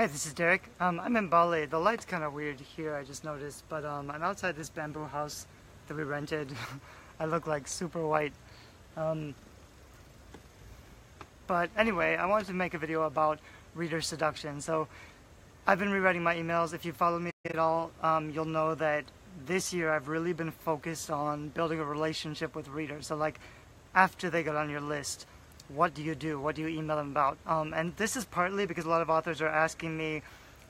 Hey, this is Derek. I'm in Bali. The light's kind of weird here, I just noticed, but I'm outside this bamboo house that we rented. I look like super white. But anyway, I wanted to make a video about reader seduction. So I've been rewriting my emails. If you follow me at all, you'll know that this year I've really been focused on building a relationship with readers. So like after they get on your list, what do you do? What do you email them about? And this is partly because a lot of authors are asking me,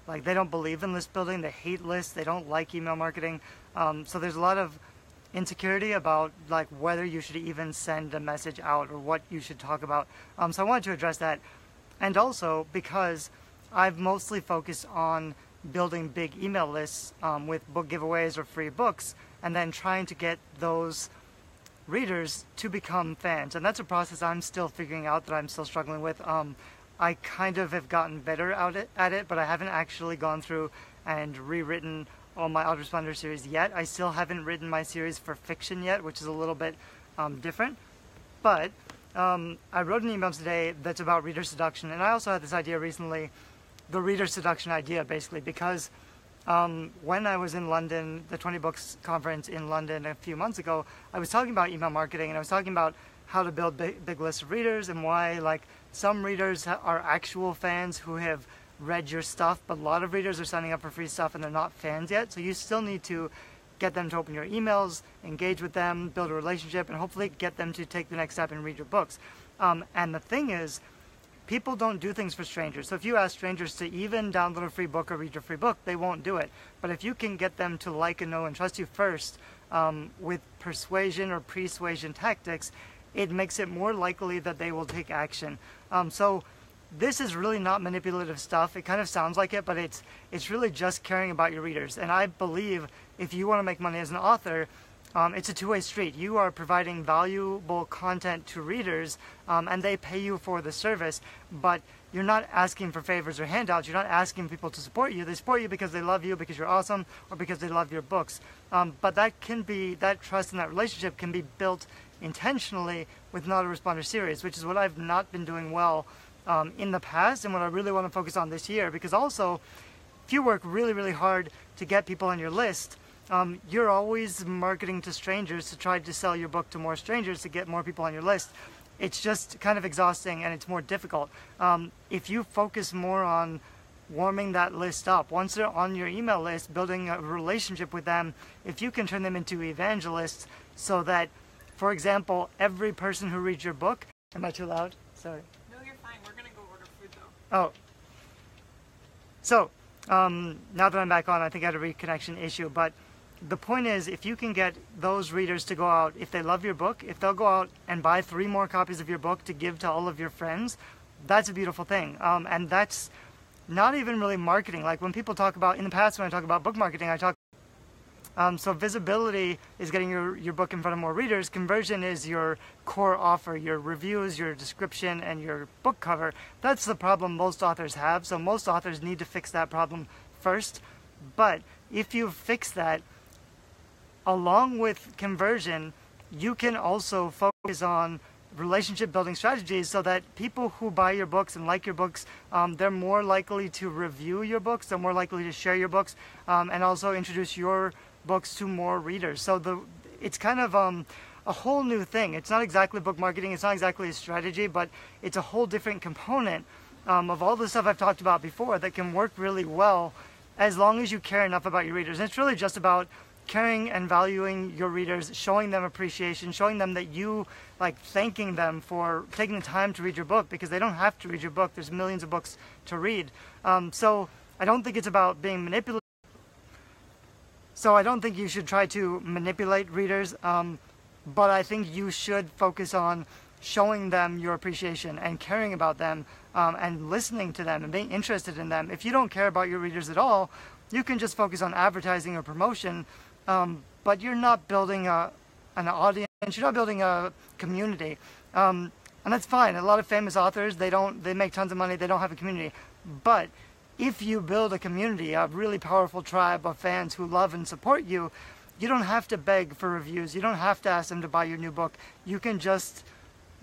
like, they don't believe in list building, they hate lists, they don't like email marketing. So there's a lot of insecurity about like whether you should even send a message out or what you should talk about. So I wanted to address that. And also because I've mostly focused on building big email lists with book giveaways or free books, and then trying to get those readers to become fans. And that's a process I'm still figuring out, that I'm still struggling with. I kind of have gotten better at it, but I haven't actually gone through and rewritten all my autoresponder series yet. I still haven't written my series for fiction yet, which is a little bit different. But I wrote an email today that's about reader seduction, and I also had this idea recently, the reader seduction idea, basically, because when I was in London, the 20 Books conference in London a few months ago, I was talking about email marketing, and I was talking about how to build big lists of readers, and why like some readers are actual fans who have read your stuff, but a lot of readers are signing up for free stuff and they're not fans yet. So you still need to get them to open your emails, engage with them, build a relationship, and hopefully get them to take the next step and read your books. And the thing is, people don't do things for strangers. So if you ask strangers to even download a free book or read your free book, they won't do it. But if you can get them to like and know and trust you first with persuasion or persuasion tactics, it makes it more likely that they will take action. So this is really not manipulative stuff. It kind of sounds like it, but it's really just caring about your readers. And I believe if you want to make money as an author, it's a two-way street. You are providing valuable content to readers, and they pay you for the service, but you're not asking for favors or handouts. You're not asking people to support you. They support you because they love you, because you're awesome, or because they love your books. But that trust and that relationship can be built intentionally with an autoresponder series, which is what I've not been doing well in the past, and what I really want to focus on this year. Because also, if you work really, really hard to get people on your list, you're always marketing to strangers to try to sell your book to more strangers to get more people on your list. It's just kind of exhausting, and it's more difficult. If you focus more on warming that list up, once they're on your email list, building a relationship with them, if you can turn them into evangelists, so that, for example, every person who reads your book... Am I too loud? Sorry. No, you're fine. We're going to go order food, though. Oh. So, now that I'm back on, I think I had a reconnection issue, but the point is, if you can get those readers to go out, if they love your book, if they'll go out and buy 3 more copies of your book to give to all of your friends, that's a beautiful thing. And that's not even really marketing. Like when people talk about, in the past when I talk about book marketing, I talk, so visibility is getting your book in front of more readers. Conversion is your core offer, your reviews, your description, and your book cover. That's the problem most authors have. So most authors need to fix that problem first. But if you fix that, along with conversion, you can also focus on relationship building strategies, so that people who buy your books and like your books, they're more likely to review your books, they're more likely to share your books, and also introduce your books to more readers. So it's kind of a whole new thing. It's not exactly book marketing, it's not exactly a strategy, but it's a whole different component of all the stuff I've talked about before that can work really well as long as you care enough about your readers. And it's really just about caring and valuing your readers, showing them appreciation, showing them that you like, thanking them for taking the time to read your book, because they don't have to read your book. There's millions of books to read. So I don't think it's about being manipulative. So I don't think you should try to manipulate readers, but I think you should focus on showing them your appreciation and caring about them, and listening to them and being interested in them. If you don't care about your readers at all, you can just focus on advertising or promotion, but you're not building an audience, you're not building a community. And that's fine. A lot of famous authors, they make tons of money, they don't have a community. But if you build a community, a really powerful tribe of fans who love and support you, you don't have to beg for reviews. You don't have to ask them to buy your new book. You can just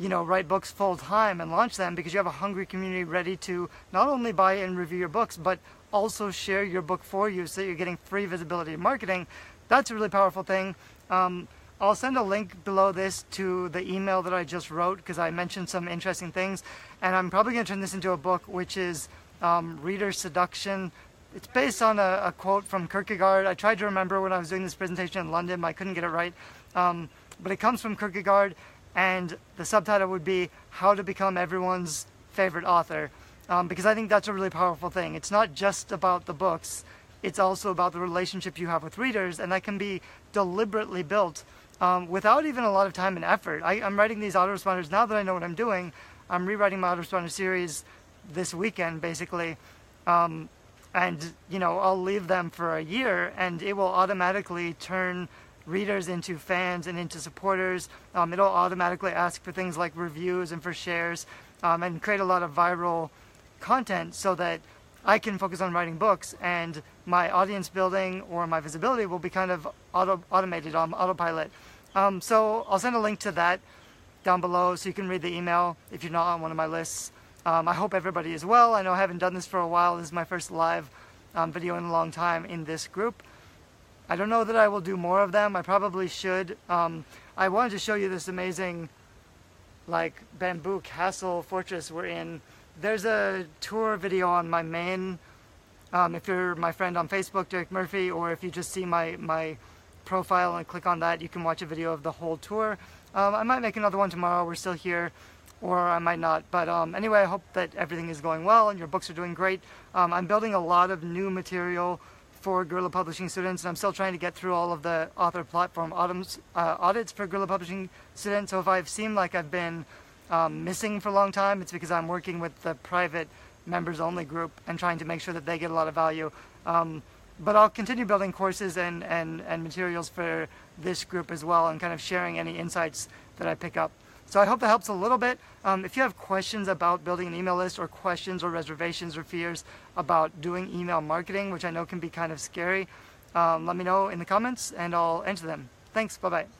write books full time and launch them, because you have a hungry community ready to not only buy and review your books, but also share your book for you, so you're getting free visibility and marketing. That's a really powerful thing. I'll send a link below this to the email that I just wrote, because I mentioned some interesting things, and I'm probably going to turn this into a book, which is Reader Seduction. It's based on a quote from Kierkegaard. I tried to remember when I was doing this presentation in London, but I couldn't get it right. But it comes from Kierkegaard, and the subtitle would be How to Become Everyone's Favorite Author, because I think that's a really powerful thing. It's not just about the books, it's also about the relationship you have with readers, and that can be deliberately built without even a lot of time and effort. I'm writing these autoresponders now that I know what I'm doing. I'm rewriting my autoresponder series this weekend, basically, and I'll leave them for a year, and it will automatically turn readers into fans and into supporters. It'll automatically ask for things like reviews and for shares, and create a lot of viral content, so that I can focus on writing books, and my audience building or my visibility will be kind of automated on autopilot. So I'll send a link to that down below so you can read the email if you're not on one of my lists. I hope everybody is well. I know I haven't done this for a while. This is my first live video in a long time in this group. I don't know that I will do more of them. I probably should. I wanted to show you this amazing bamboo castle fortress we're in. There's a tour video on my main, if you're my friend on Facebook, Derek Murphy, or if you just see my profile and click on that, you can watch a video of the whole tour. I might make another one tomorrow. We're still here, or I might not. But anyway, I hope that everything is going well and your books are doing great. I'm building a lot of new material for Guerrilla Publishing students, and I'm still trying to get through all of the author platform audits for Guerrilla Publishing students. So if I've seemed like I've been missing for a long time, it's because I'm working with the private members only group and trying to make sure that they get a lot of value. But I'll continue building courses and materials for this group as well, and kind of sharing any insights that I pick up. So I hope that helps a little bit. If you have questions about building an email list, or questions or reservations or fears about doing email marketing, which I know can be kind of scary, let me know in the comments and I'll answer them. Thanks, bye-bye.